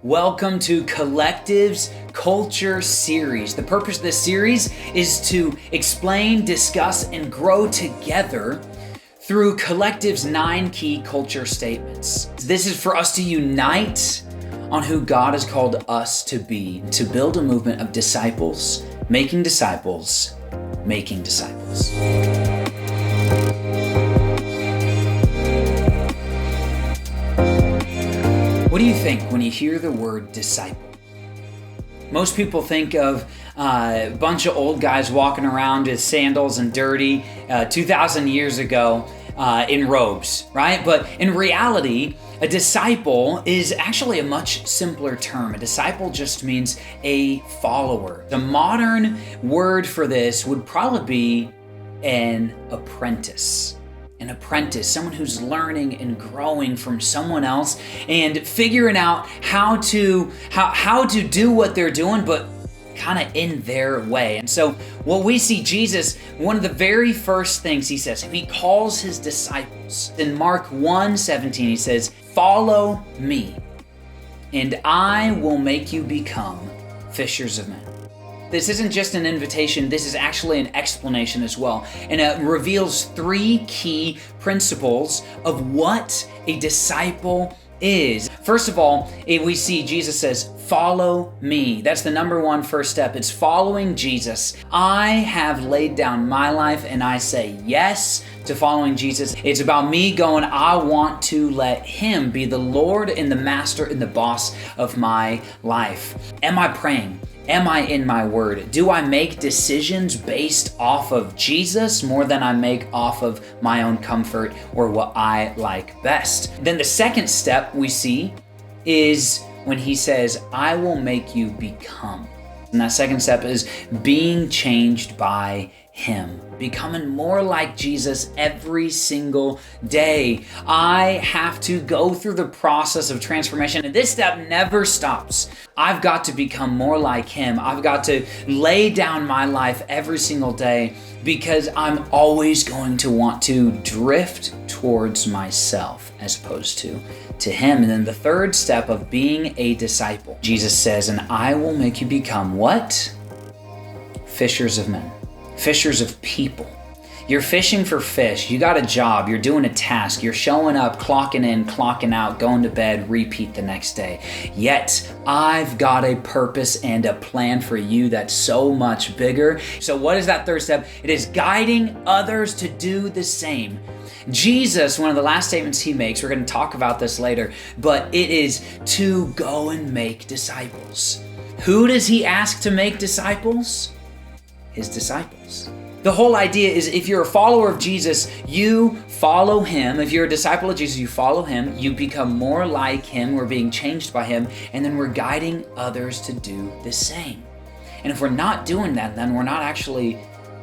Welcome to Collective's Culture Series. The purpose of this series is to explain, discuss, and grow together through Collective's 9 key culture statements. This is for us to unite on who God has called us to be, to build a movement of disciples, making disciples, making disciples. What do you think when you hear the word disciple? Most people think of a bunch of old guys walking around with sandals and dirty 2,000 years ago in robes, right? But in reality, a disciple is actually a much simpler term. A disciple just means a follower. The modern word for this would probably be an apprentice. An apprentice, someone who's learning and growing from someone else and figuring out how to do what they're doing, but kind of in their way. And so what we see Jesus, one of the very first things he says, he calls his disciples. In Mark 1:17, he says, "Follow me, and I will make you become fishers of men." This isn't just an invitation, this is actually an explanation as well. And it reveals 3 key principles of what a disciple is. First of all, we see Jesus says, "Follow me." That's the number 1 first step. It's following Jesus. I have laid down my life and I say yes to following Jesus. It's about me going, I want to let him be the Lord and the master and the boss of my life. Am I praying? Am I in my word? Do I make decisions based off of Jesus more than I make off of my own comfort or what I like best? Then the second step we see is when he says, "I will make you become." And that second step is being changed by him, becoming more like Jesus every single day. I have to go through the process of transformation, and this step never stops. I've got to become more like him. I've got to lay down my life every single day because I'm always going to want to drift towards myself as opposed to him. And then the third step of being a disciple, Jesus says, "And I will make you become" what? Fishers of men. Fishers of people. You're fishing for fish. You got a job. You're doing a task. You're showing up, clocking in, clocking out, going to bed, repeat the next day. Yet, I've got a purpose and a plan for you that's so much bigger. So what is that third step? It is guiding others to do the same. Jesus, one of the last statements he makes, we're going to talk about this later, but it is to go and make disciples. Who does he ask to make disciples? His disciples. The whole idea is if you're a follower of Jesus, you follow him. If you're a disciple of Jesus, you follow him. You become more like him. We're being changed by him. And then we're guiding others to do the same. And if we're not doing that, then we're not actually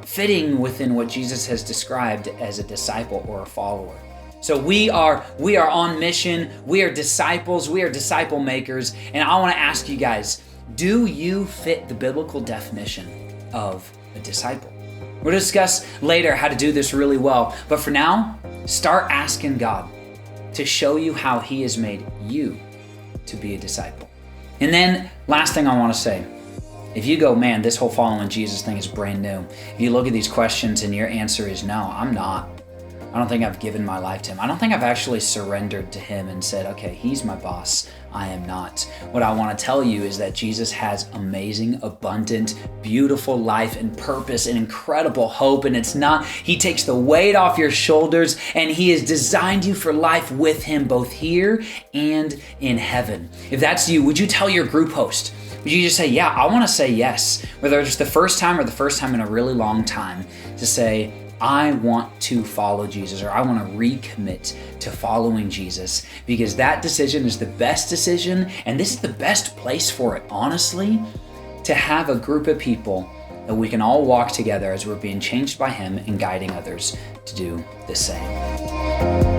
fitting within what Jesus has described as a disciple or a follower. So we are on mission. We are disciples. We are disciple makers. And I want to ask you guys, do you fit the biblical definition of a disciple? We'll discuss later how to do this really well. But for now, start asking God to show you how he has made you to be a disciple. And then last thing I want to say, if you go, man, this whole following Jesus thing is brand new. If you look at these questions and your answer is no, I'm not. I don't think I've given my life to him. I don't think I've actually surrendered to him and said, okay, he's my boss. I am not. What I want to tell you is that Jesus has amazing, abundant, beautiful life and purpose and incredible hope. And it's not, he takes the weight off your shoulders and he has designed you for life with him, both here and in heaven. If that's you, would you tell your group host? Would you just say, yeah, I want to say yes, whether it's the first time or the first time in a really long time, to say, I want to follow Jesus, or I want to recommit to following Jesus, because that decision is the best decision, and this is the best place for it, honestly, to have a group of people that we can all walk together as we're being changed by him and guiding others to do the same.